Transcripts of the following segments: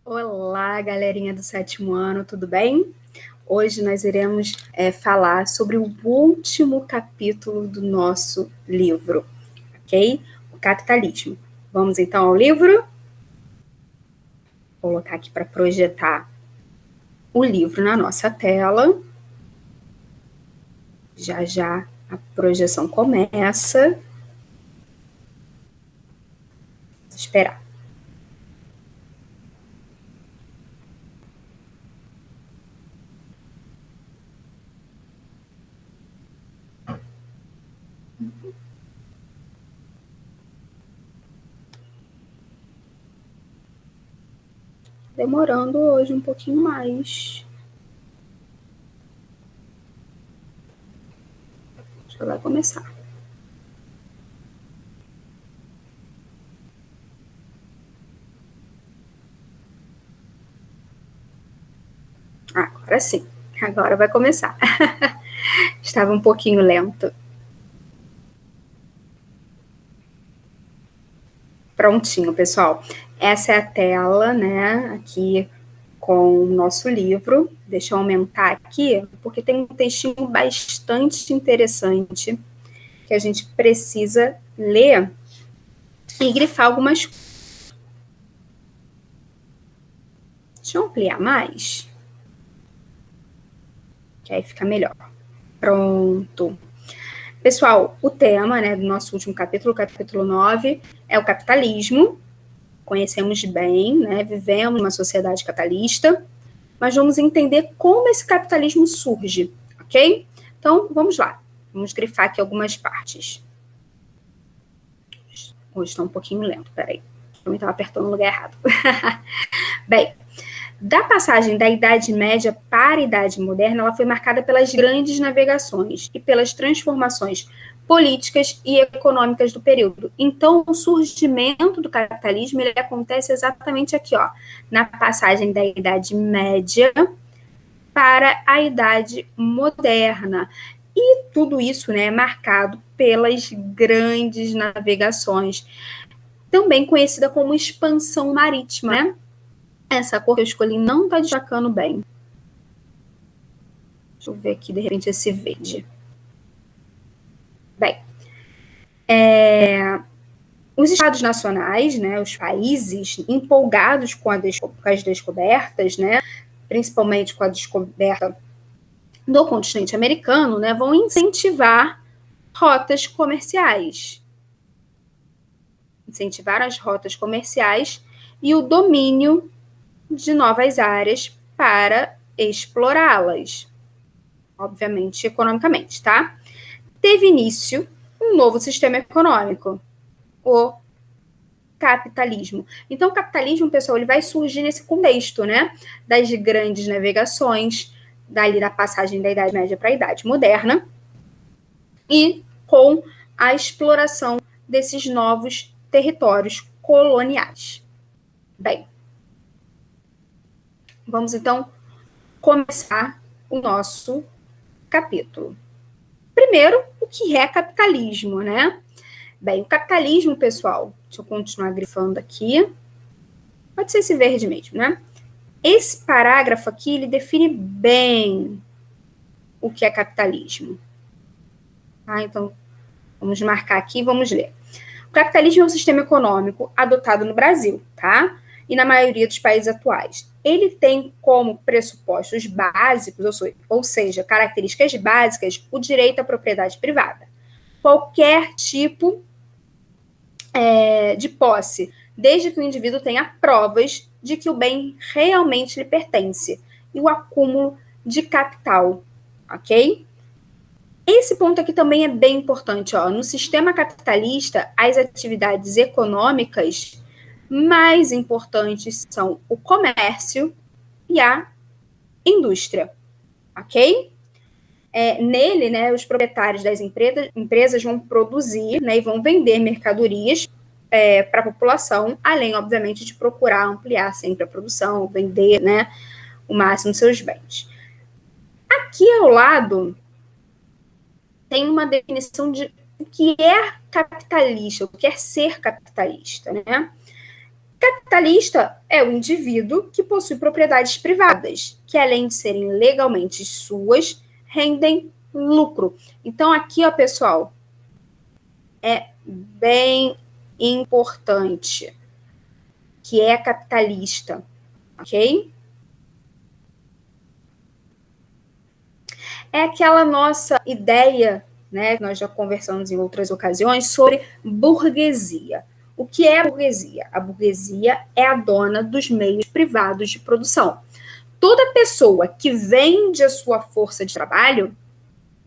Olá, galerinha do sétimo ano, tudo bem? Hoje nós iremos falar sobre o último capítulo do nosso livro, ok? O capitalismo. Vamos então ao livro? Vou colocar aqui para projetar o livro na nossa tela. Já já a projeção começa. Vou esperar. Demorando hoje um pouquinho mais. Já vai começar. Agora sim, agora vai começar. Estava um pouquinho lento. Prontinho, pessoal. Essa é a tela, né, aqui com o nosso livro. Deixa eu aumentar aqui, porque tem um textinho bastante interessante que a gente precisa ler e grifar algumas coisas. Deixa eu ampliar mais, que aí fica melhor. Pronto. Pessoal, o tema, né, do nosso último capítulo, o capítulo 9, é o capitalismo. Conhecemos bem, né, vivemos uma sociedade capitalista, mas vamos entender como esse capitalismo surge, ok? Então, vamos lá. Vamos grifar aqui algumas partes. Hoje está um pouquinho lento, peraí. Eu estava apertando no lugar errado. Bem, da passagem da Idade Média para a Idade Moderna, ela foi marcada pelas grandes navegações e pelas transformações políticas e econômicas do período. Então, o surgimento do capitalismo ele acontece exatamente aqui, ó, na passagem da Idade Média para a Idade Moderna. E tudo isso, né, é marcado pelas grandes navegações, também conhecida como expansão marítima, né? Essa cor que eu escolhi não está destacando bem. Deixa eu ver aqui, de repente, esse verde. Bem, os estados nacionais, né, os países empolgados com as descobertas, né, principalmente com a descoberta do continente americano, né, vão incentivar rotas comerciais. Incentivar as rotas comerciais e o domínio de novas áreas para explorá-las, obviamente economicamente, tá? Teve início um novo sistema econômico, o capitalismo. Então, o capitalismo, pessoal, ele vai surgir nesse contexto, né? Das grandes navegações, dali da passagem da Idade Média para a Idade Moderna, e com a exploração desses novos territórios coloniais. Bem, vamos então começar o nosso capítulo. Primeiro, o que é capitalismo, né? Bem, o capitalismo, pessoal, deixa eu continuar grifando aqui. Pode ser esse verde mesmo, né? Esse parágrafo aqui, ele define bem o que é capitalismo. Tá? Então, vamos marcar aqui e vamos ler. O capitalismo é um sistema econômico adotado no Brasil, tá? E na maioria dos países atuais. Ele tem como pressupostos básicos, ou seja, características básicas, o direito à propriedade privada. Qualquer tipo de posse, desde que o indivíduo tenha provas de que o bem realmente lhe pertence, e o acúmulo de capital, ok? Esse ponto aqui também é bem importante, ó. No sistema capitalista, as atividades econômicas mais importantes são o comércio e a indústria, ok? Nele, né, os proprietários das empresas vão produzir, né, e vão vender mercadorias para a população, além, obviamente, de procurar ampliar sempre a produção, vender, né, o máximo dos seus bens. Aqui ao lado tem uma definição de o que é capitalista, o que é ser capitalista, né? Capitalista é o indivíduo que possui propriedades privadas, que além de serem legalmente suas, rendem lucro. Então, aqui, ó, pessoal, é bem importante que é capitalista, ok? É aquela nossa ideia, né, que nós já conversamos em outras ocasiões, sobre burguesia. O que é a burguesia? A burguesia é a dona dos meios privados de produção. Toda pessoa que vende a sua força de trabalho,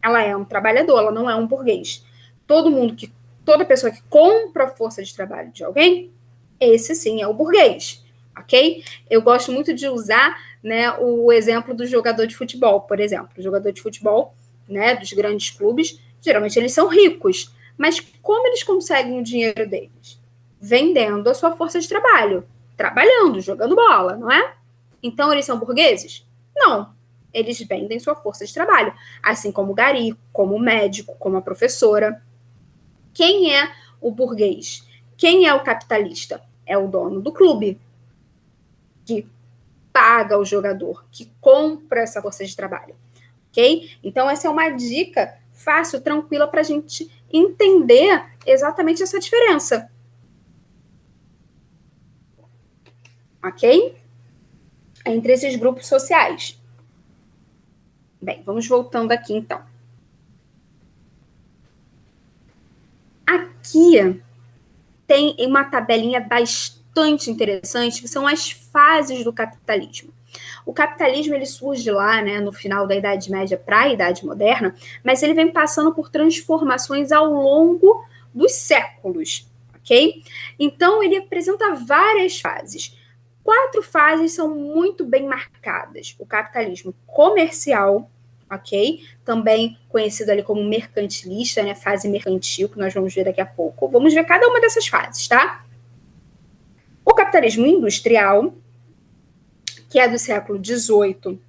ela é um trabalhador, ela não é um burguês. Toda pessoa que compra a força de trabalho de alguém, esse sim é o burguês, ok? Eu gosto muito de usar, né, o exemplo do jogador de futebol, por exemplo. O jogador de futebol, né, dos grandes clubes, geralmente eles são ricos. Mas como eles conseguem o dinheiro deles? Vendendo a sua força de trabalho, trabalhando, jogando bola, não é? Então eles são burgueses? Não. Eles vendem sua força de trabalho, assim como o gari, como o médico, como a professora. Quem é o burguês? Quem é o capitalista? É o dono do clube, que paga o jogador, que compra essa força de trabalho, ok? Então, essa é uma dica fácil, tranquila, para a gente entender exatamente essa diferença, ok? Entre esses grupos sociais. Bem, vamos voltando aqui, então. Aqui tem uma tabelinha bastante interessante, que são as fases do capitalismo. O capitalismo ele surge lá, né, no final da Idade Média para a Idade Moderna, mas ele vem passando por transformações ao longo dos séculos, ok? Então ele apresenta várias fases. 4 fases são muito bem marcadas: o capitalismo comercial, ok? Também conhecido ali como mercantilista, né? Fase mercantil, que nós vamos ver daqui a pouco. Vamos ver cada uma dessas fases, tá? O capitalismo industrial, que é do século XVIII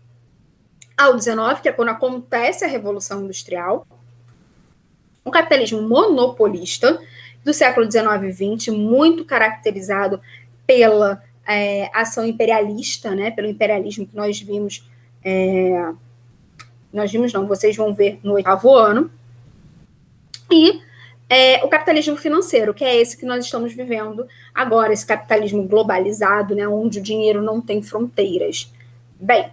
ao XIX, que é quando acontece a Revolução Industrial. O capitalismo monopolista, do século XIX e XX, muito caracterizado pela ação imperialista, né? Pelo imperialismo que nós vimos. Nós vimos, não, vocês vão ver no 8º ano. E o capitalismo financeiro, que é esse que nós estamos vivendo agora, esse capitalismo globalizado, né, onde o dinheiro não tem fronteiras. Bem,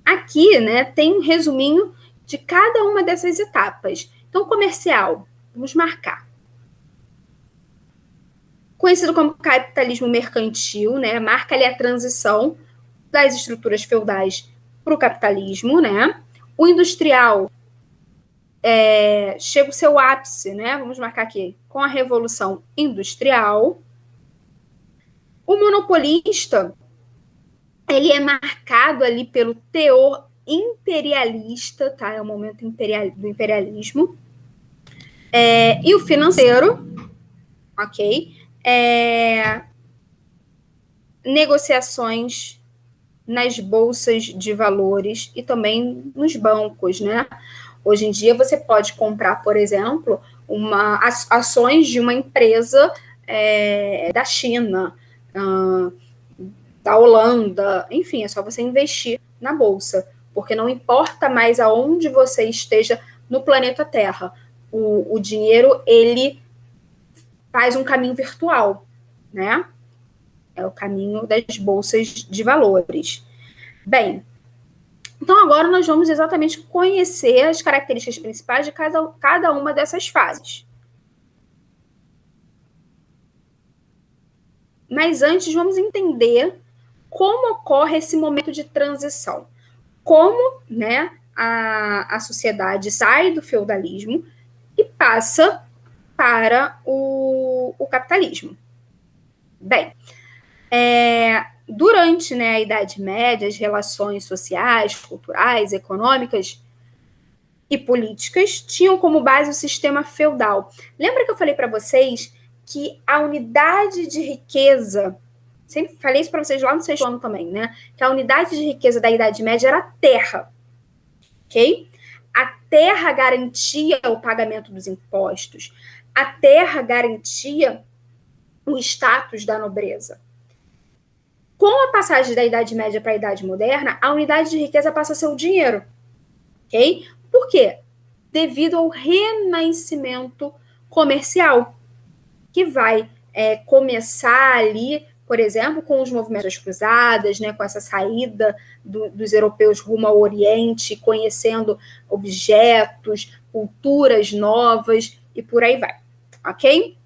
aqui, né, tem um resuminho de cada uma dessas etapas. Então, comercial, vamos marcar. Conhecido como capitalismo mercantil, né, marca ali a transição das estruturas feudais para o capitalismo, né? O industrial chega o seu ápice, né? Vamos marcar aqui, com a Revolução Industrial. O monopolista, ele é marcado ali pelo teor imperialista, tá? É o momento do imperialismo. E o financeiro, ok? Negociações nas bolsas de valores e também nos bancos, né? Hoje em dia você pode comprar, por exemplo, ações de uma empresa da China, da Holanda, enfim, é só você investir na bolsa, porque não importa mais aonde você esteja no planeta Terra, o dinheiro, ele faz um caminho virtual, né? É o caminho das bolsas de valores. Bem, então agora nós vamos exatamente conhecer as características principais de cada uma dessas fases. Mas antes vamos entender como ocorre esse momento de transição. Como, né, a sociedade sai do feudalismo e passa para o capitalismo. Bem, durante, né, a Idade Média, as relações sociais, culturais, econômicas e políticas tinham como base o sistema feudal. Lembra que eu falei para vocês que a unidade de riqueza, sempre falei isso para vocês lá no 6º ano também, né? Que a unidade de riqueza da Idade Média era a terra, ok? A terra garantia o pagamento dos impostos, a terra garantia o status da nobreza, Com a passagem da Idade Média para a Idade Moderna, a unidade de riqueza passa a ser o dinheiro, ok? Por quê? Devido ao renascimento comercial, que vai começar ali, por exemplo, com os movimentos das cruzadas, né, com essa saída dos europeus rumo ao Oriente, conhecendo objetos, culturas novas e por aí vai, ok?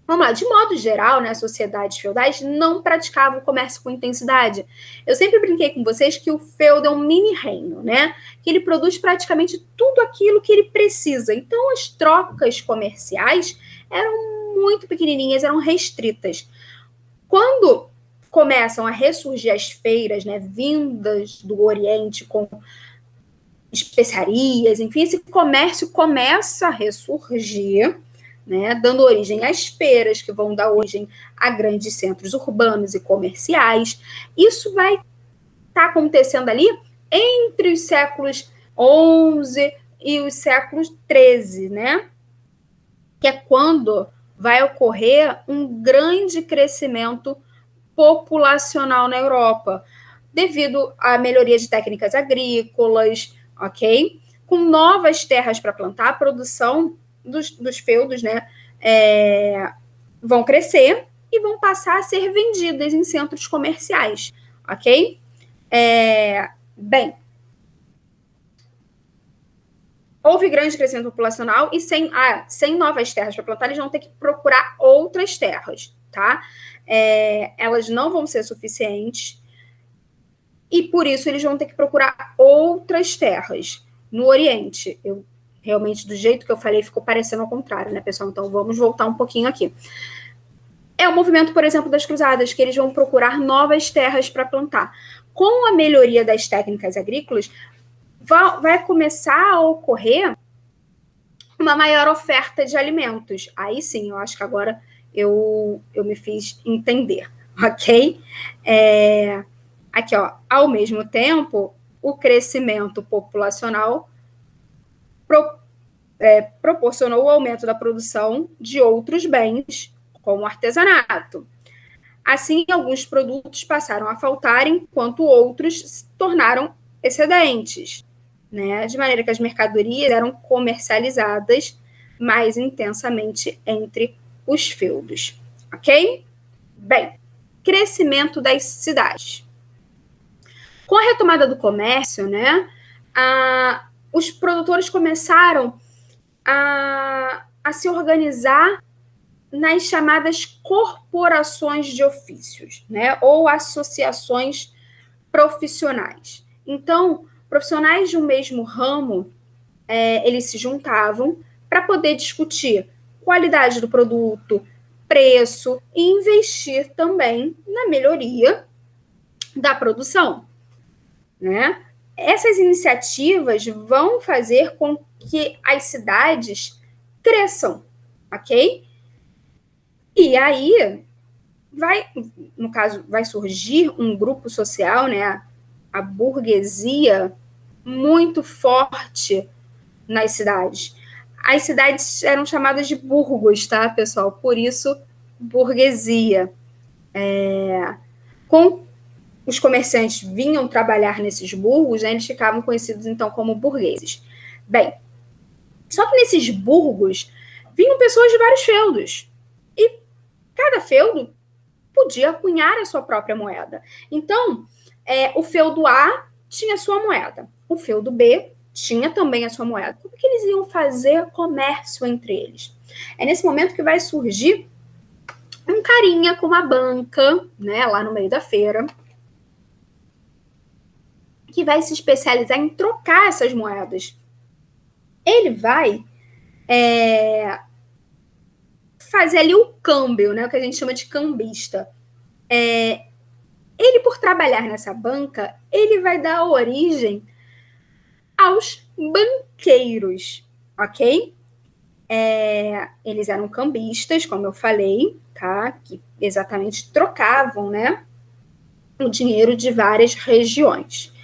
Vamos lá, de modo geral, né, as sociedades feudais não praticavam o comércio com intensidade. Eu sempre brinquei com vocês que o feudo é um mini-reino, né? Que ele produz praticamente tudo aquilo que ele precisa. Então, as trocas comerciais eram muito pequenininhas, eram restritas. Quando começam a ressurgir as feiras, né, vindas do Oriente com especiarias, enfim, esse comércio começa a ressurgir, né, dando origem às feiras, que vão dar origem a grandes centros urbanos e comerciais. Isso vai estar acontecendo ali entre os séculos XI e os séculos XIII, né? Que é quando vai ocorrer um grande crescimento populacional na Europa, devido à melhoria de técnicas agrícolas, ok? Com novas terras para plantar, a produção dos feudos, né, vão crescer e vão passar a ser vendidas em centros comerciais, ok? Bem, houve grande crescimento populacional e sem novas terras para plantar, eles vão ter que procurar outras terras, tá? Elas não vão ser suficientes e por isso eles vão ter que procurar outras terras no Oriente. Realmente, do jeito que eu falei, ficou parecendo ao contrário, né, pessoal? Então, vamos voltar um pouquinho aqui. É o movimento, por exemplo, das cruzadas, que eles vão procurar novas terras para plantar. Com a melhoria das técnicas agrícolas, vai começar a ocorrer uma maior oferta de alimentos. Aí sim, eu acho que agora eu me fiz entender, ok? Aqui, ó, ao mesmo tempo, o crescimento populacional proporcionou o aumento da produção de outros bens, como o artesanato. Assim, alguns produtos passaram a faltar, enquanto outros se tornaram excedentes, né? De maneira que as mercadorias eram comercializadas mais intensamente entre os feudos, ok? Bem, crescimento das cidades. Com a retomada do comércio, né, os produtores começaram a se organizar nas chamadas corporações de ofícios, né, ou associações profissionais. Então, profissionais de um mesmo ramo, eles se juntavam para poder discutir qualidade do produto, preço e investir também na melhoria da produção, né? Essas iniciativas vão fazer com que as cidades cresçam, ok? E aí no caso, vai surgir um grupo social, né? A burguesia muito forte nas cidades. As cidades eram chamadas de burgos, tá, pessoal? Por isso, burguesia. Com os comerciantes vinham trabalhar nesses burgos, né, eles ficavam conhecidos, então, como burgueses. Bem, só que nesses burgos vinham pessoas de vários feudos. E cada feudo podia cunhar a sua própria moeda. Então, o feudo A tinha a sua moeda. O feudo B tinha também a sua moeda. Como que eles iam fazer comércio entre eles? É nesse momento que vai surgir um carinha com uma banca, né, lá no meio da feira, que vai se especializar em trocar essas moedas. Ele vai fazer ali o câmbio, né, o que a gente chama de cambista. Ele, por trabalhar nessa banca, ele vai dar origem aos banqueiros, ok? Eles eram cambistas, como eu falei, tá? Que exatamente trocavam, né, o dinheiro de várias regiões.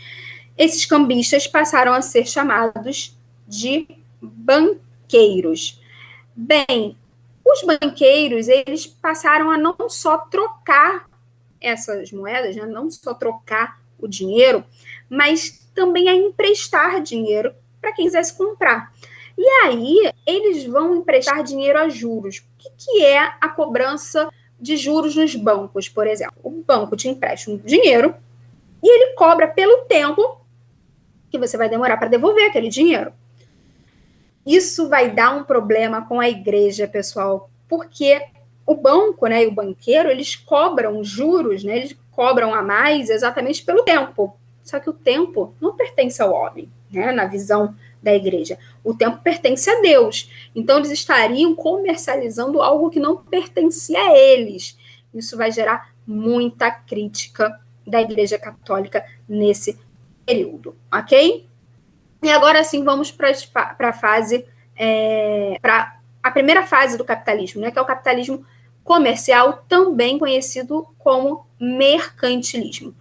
Esses cambistas passaram a ser chamados de banqueiros. Bem, os banqueiros, eles passaram a não só trocar essas moedas, né, não só trocar o dinheiro, mas também a emprestar dinheiro para quem quisesse comprar. E aí, eles vão emprestar dinheiro a juros. O que é a cobrança de juros nos bancos, por exemplo? O banco te empresta um dinheiro e ele cobra pelo tempo que você vai demorar para devolver aquele dinheiro. Isso vai dar um problema com a igreja, pessoal, porque o banco, né, e o banqueiro, eles cobram juros, né, eles cobram a mais exatamente pelo tempo. Só que o tempo não pertence ao homem, né, na visão da igreja. O tempo pertence a Deus. Então, eles estariam comercializando algo que não pertencia a eles. Isso vai gerar muita crítica da Igreja Católica nesse período, ok? E agora sim, vamos para a fase, para a primeira fase do capitalismo, né, que é o capitalismo comercial, também conhecido como mercantilismo.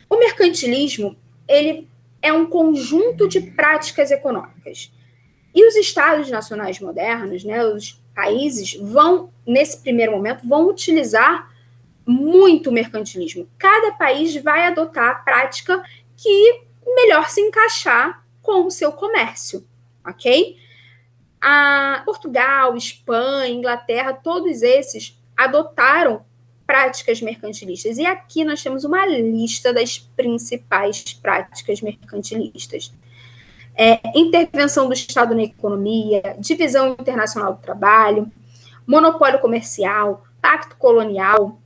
O mercantilismo, ele é um conjunto de práticas econômicas. E os estados nacionais modernos, né, os países, vão, nesse primeiro momento, vão utilizar muito o mercantilismo. Cada país vai adotar a prática que melhor se encaixar com o seu comércio, ok? Portugal, Espanha, Inglaterra, todos esses adotaram práticas mercantilistas. E aqui nós temos uma lista das principais práticas mercantilistas. Intervenção do Estado na economia, divisão internacional do trabalho, monopólio comercial, pacto colonial.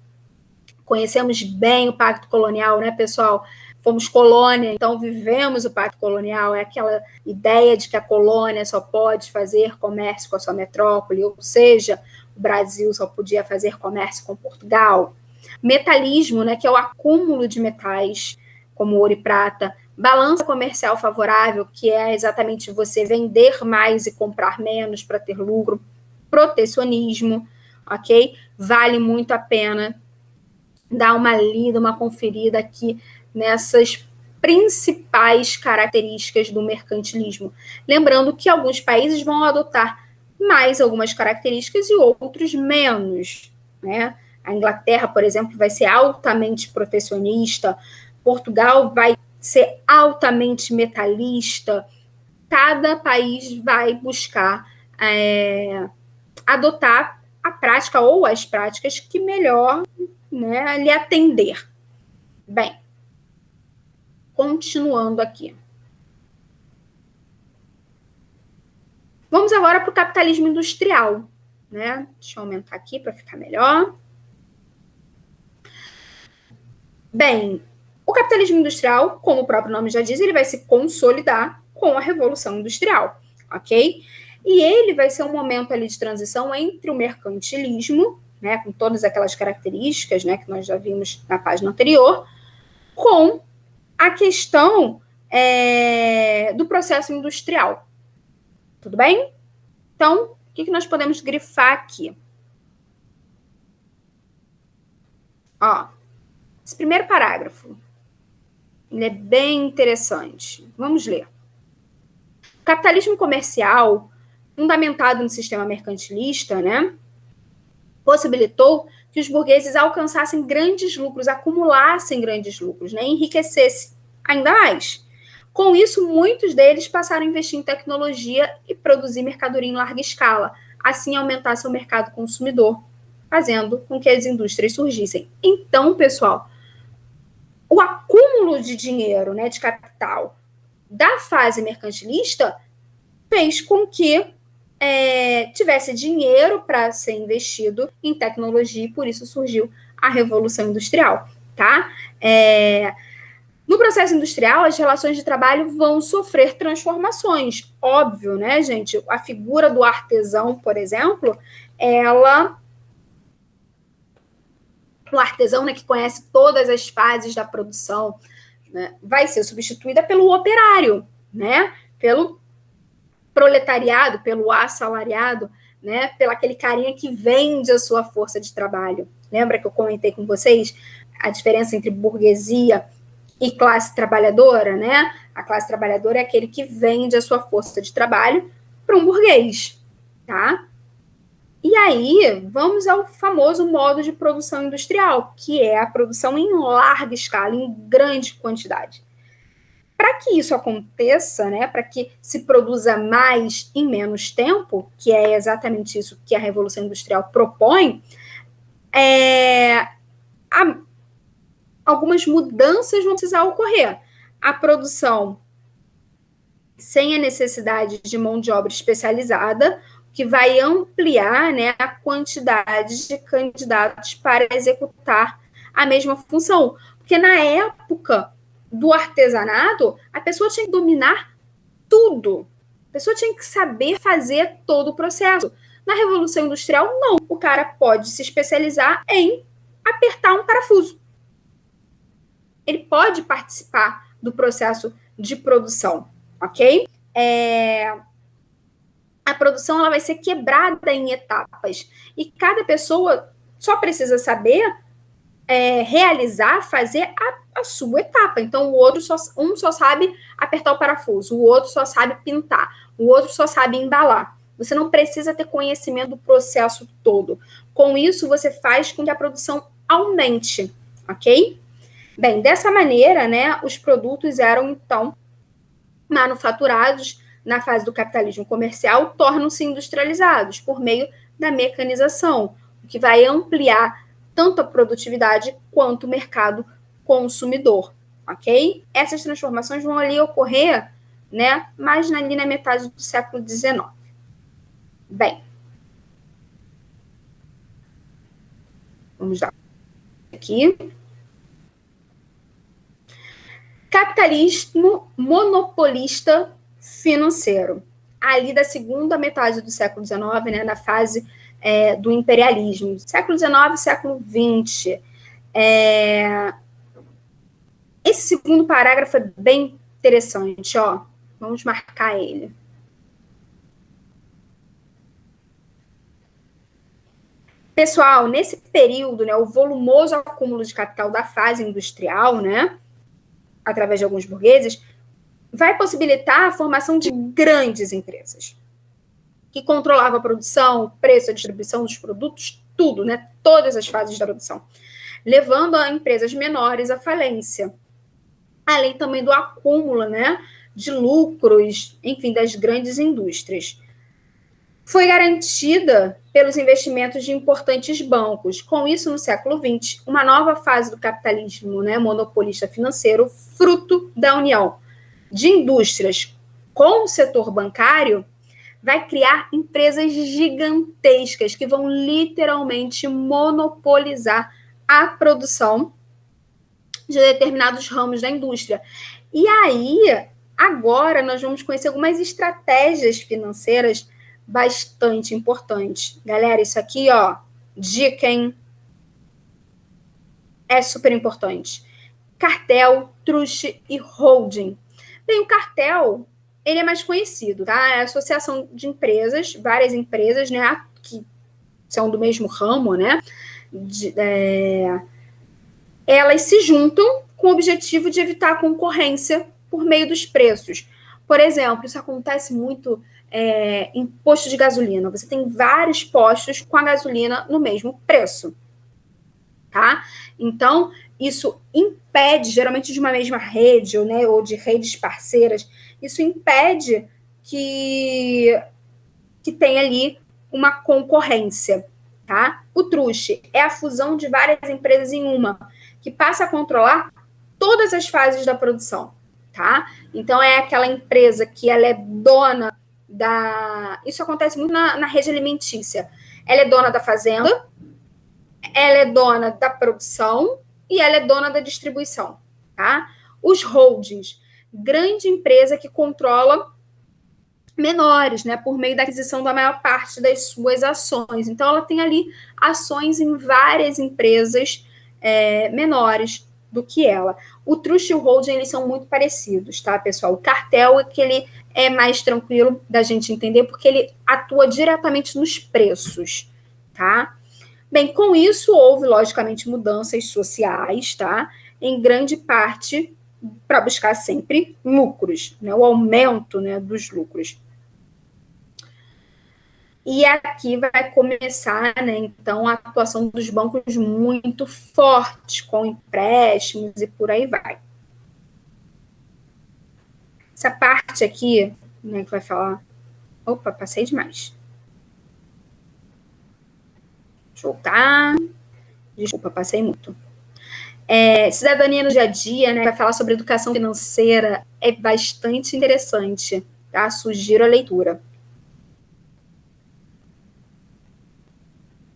Conhecemos bem o pacto colonial, né, pessoal? Fomos colônia, então vivemos o pacto colonial, é aquela ideia de que a colônia só pode fazer comércio com a sua metrópole, ou seja, o Brasil só podia fazer comércio com Portugal. Metalismo, né, que é o acúmulo de metais, como ouro e prata. Balança comercial favorável, que é exatamente você vender mais e comprar menos para ter lucro. Protecionismo, ok? Vale muito a pena dar uma lida, uma conferida aqui nessas principais características do mercantilismo. Lembrando que alguns países vão adotar mais algumas características e outros menos, né? A Inglaterra, por exemplo, vai ser altamente protecionista, Portugal vai ser altamente metalista. Cada país vai buscar adotar a prática ou as práticas que melhor, né, lhe atender. Bem, continuando aqui. Vamos agora para o capitalismo industrial, né? Deixa eu aumentar aqui para ficar melhor. Bem, o capitalismo industrial, como o próprio nome já diz, ele vai se consolidar com a Revolução Industrial, ok? E ele vai ser um momento ali de transição entre o mercantilismo, né, com todas aquelas características, né, que nós já vimos na página anterior, com a questão do processo industrial. Tudo bem? Então, o que nós podemos grifar aqui? Ó, esse primeiro parágrafo, ele é bem interessante. Vamos ler. O capitalismo comercial, fundamentado no sistema mercantilista, né, possibilitou que os burgueses alcançassem grandes lucros, acumulassem grandes lucros, né, enriquecessem ainda mais. Com isso, muitos deles passaram a investir em tecnologia e produzir mercadoria em larga escala, assim aumentasse o mercado consumidor, fazendo com que as indústrias surgissem. Então, pessoal, o acúmulo de dinheiro, né, de capital da fase mercantilista fez com que tivesse dinheiro para ser investido em tecnologia e por isso surgiu a Revolução Industrial, tá? No processo industrial, as relações de trabalho vão sofrer transformações. Óbvio, né, gente? A figura do artesão, por exemplo, o artesão, né, que conhece todas as fases da produção, né, vai ser substituída pelo operário, né? Pelo proletariado, pelo assalariado, né? Pelo aquele carinha que vende a sua força de trabalho. Lembra que eu comentei com vocês a diferença entre burguesia e classe trabalhadora, né? A classe trabalhadora é aquele que vende a sua força de trabalho para um burguês, tá? E aí, vamos ao famoso modo de produção industrial, que é a produção em larga escala, em grande quantidade. Para que isso aconteça, né, para que se produza mais em menos tempo, que é exatamente isso que a Revolução Industrial propõe, algumas mudanças vão precisar ocorrer. A produção sem a necessidade de mão de obra especializada, que vai ampliar, né, a quantidade de candidatos para executar a mesma função. Porque na época do artesanato, a pessoa tinha que dominar tudo. A pessoa tinha que saber fazer todo o processo. Na Revolução Industrial, não. O cara pode se especializar em apertar um parafuso. Ele pode participar do processo de produção, ok? A produção ela vai ser quebrada em etapas e cada pessoa só precisa saber realizar, fazer a sua etapa. Então, um só sabe apertar o parafuso, o outro só sabe pintar, o outro só sabe embalar. Você não precisa ter conhecimento do processo todo. Com isso, você faz com que a produção aumente, ok? Bem, dessa maneira, né, os produtos eram, então, manufaturados na fase do capitalismo comercial, tornam-se industrializados por meio da mecanização, o que vai ampliar tanto a produtividade quanto o mercado consumidor, ok? Essas transformações vão ali ocorrer, né, mais ali na metade do século XIX. Bem, vamos dar aqui. Capitalismo monopolista financeiro. Ali da segunda metade do século XIX, né, na fase do imperialismo. Século XIX, século XX. Esse segundo parágrafo é bem interessante, ó. Vamos marcar ele. Pessoal, nesse período, né, o volumoso acúmulo de capital da fase industrial, né, através de alguns burgueses, vai possibilitar a formação de grandes empresas que controlavam a produção, o preço, a distribuição dos produtos, tudo, né, todas as fases da produção, levando a empresas menores à falência. Além também do acúmulo, né, de lucros, enfim, das grandes indústrias. Foi garantida pelos investimentos de importantes bancos. Com isso, no século XX, uma nova fase do capitalismo, né, monopolista financeiro, fruto da união de indústrias com o setor bancário, vai criar empresas gigantescas que vão literalmente monopolizar a produção de determinados ramos da indústria. E aí, agora, nós vamos conhecer algumas estratégias financeiras bastante importantes. Galera, isso aqui, ó, dica, hein? É super importante. Cartel, truste e holding. Bem, o cartel, ele é mais conhecido, tá? É a associação de empresas, várias empresas, né, que são do mesmo ramo, né? Elas se juntam com o objetivo de evitar a concorrência por meio dos preços. Por exemplo, isso acontece muito em posto de gasolina. Você tem vários postos com a gasolina no mesmo preço, tá? Então, isso impede, geralmente de uma mesma rede, ou de redes parceiras, isso impede que tenha ali uma concorrência, tá? O truste é a fusão de várias empresas em uma, que passa a controlar todas as fases da produção, tá? Então, é aquela empresa que ela é dona da... Isso acontece muito na rede alimentícia. Ela é dona da fazenda, ela é dona da produção e ela é dona da distribuição, tá? Os holdings, grande empresa que controla menores, né, por meio da aquisição da maior parte das suas ações. Então, ela tem ali ações em várias empresas menores do que ela. O trust e o holding, eles são muito parecidos, tá, pessoal? O cartel é que ele é mais tranquilo da gente entender, porque ele atua diretamente nos preços, tá? Bem, com isso, houve, logicamente, mudanças sociais, tá? Em grande parte para buscar sempre lucros, né? O aumento, né, dos lucros. E aqui vai começar, né, então, a atuação dos bancos muito forte, com empréstimos e por aí vai. Essa parte aqui, né, que vai falar... Opa, passei demais. Deixa eu voltar. Desculpa, passei muito. Cidadania no dia a dia, né, vai falar sobre educação financeira, é bastante interessante, tá? Sugiro a leitura.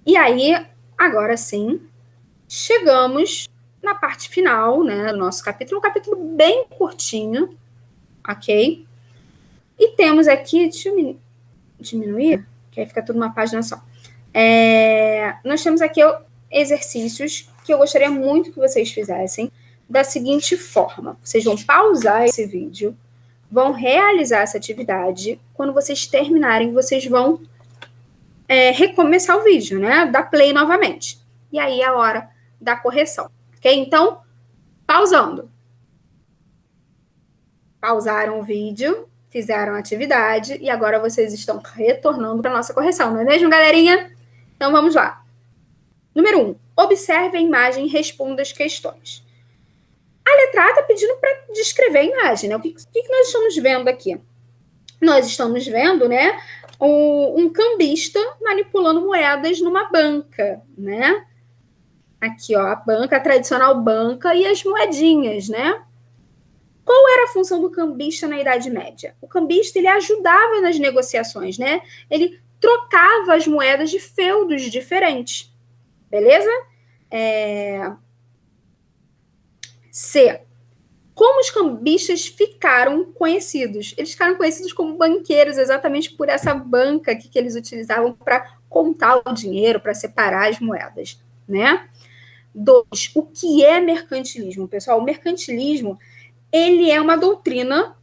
E aí, agora sim, chegamos na parte final, né, do nosso capítulo, um capítulo bem curtinho, ok? E temos aqui, deixa eu diminuir, que aí fica tudo uma página só. Nós temos aqui exercícios que eu gostaria muito que vocês fizessem da seguinte forma. Vocês vão pausar esse vídeo, vão realizar essa atividade. Quando vocês terminarem, vocês vão recomeçar o vídeo, né? Dar play novamente. E aí é a hora da correção, ok? Então, pausando. Pausaram o vídeo, fizeram a atividade e agora vocês estão retornando para a nossa correção, não é mesmo, galerinha? Então, vamos lá. Número 1. Observe a imagem e responda as questões. A letra A está pedindo para descrever a imagem, né? O que nós estamos vendo aqui? Nós estamos vendo, né, um cambista manipulando moedas numa banca, né? Aqui, ó, a banca, a tradicional banca e as moedinhas, né? Qual era a função do cambista na Idade Média? O cambista, ele ajudava nas negociações, né? Ele trocava as moedas de feudos diferentes, beleza? C. Como os cambistas ficaram conhecidos? Eles ficaram conhecidos como banqueiros exatamente por essa banca aqui que eles utilizavam para contar o dinheiro, para separar as moedas, né? 2. O que é mercantilismo, pessoal? O mercantilismo, ele é uma doutrina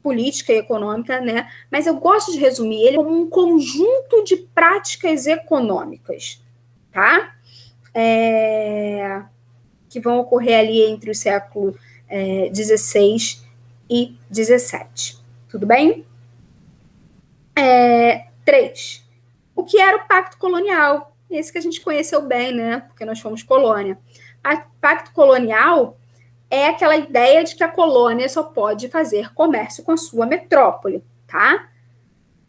política e econômica, né? Mas eu gosto de resumir ele como um conjunto de práticas econômicas, tá? Que vão ocorrer ali entre o século 16 e 17. Tudo bem? 3. O que era o Pacto Colonial? Esse que a gente conheceu bem, né? Porque nós fomos colônia. Pacto Colonial é aquela ideia de que a colônia só pode fazer comércio com a sua metrópole, tá?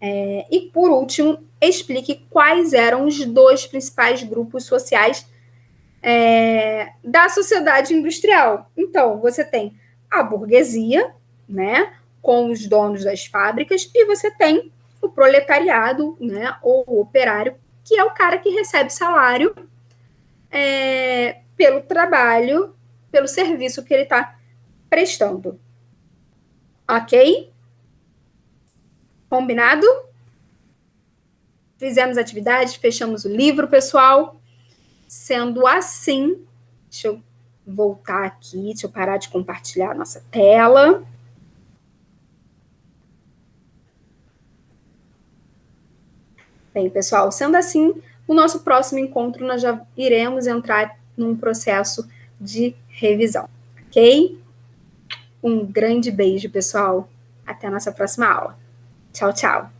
E, por último, explique quais eram os 2 principais grupos sociais da sociedade industrial. Então, você tem a burguesia, né, com os donos das fábricas, e você tem o proletariado, né, ou o operário, que é o cara que recebe salário pelo trabalho, pelo serviço que ele está prestando. Ok? Combinado? Fizemos atividade, fechamos o livro, pessoal. Sendo assim, deixa eu voltar aqui, deixa eu parar de compartilhar a nossa tela. Bem, pessoal, sendo assim, no nosso próximo encontro nós já iremos entrar num processo de revisão, ok? Um grande beijo, pessoal. Até a nossa próxima aula. Tchau, tchau.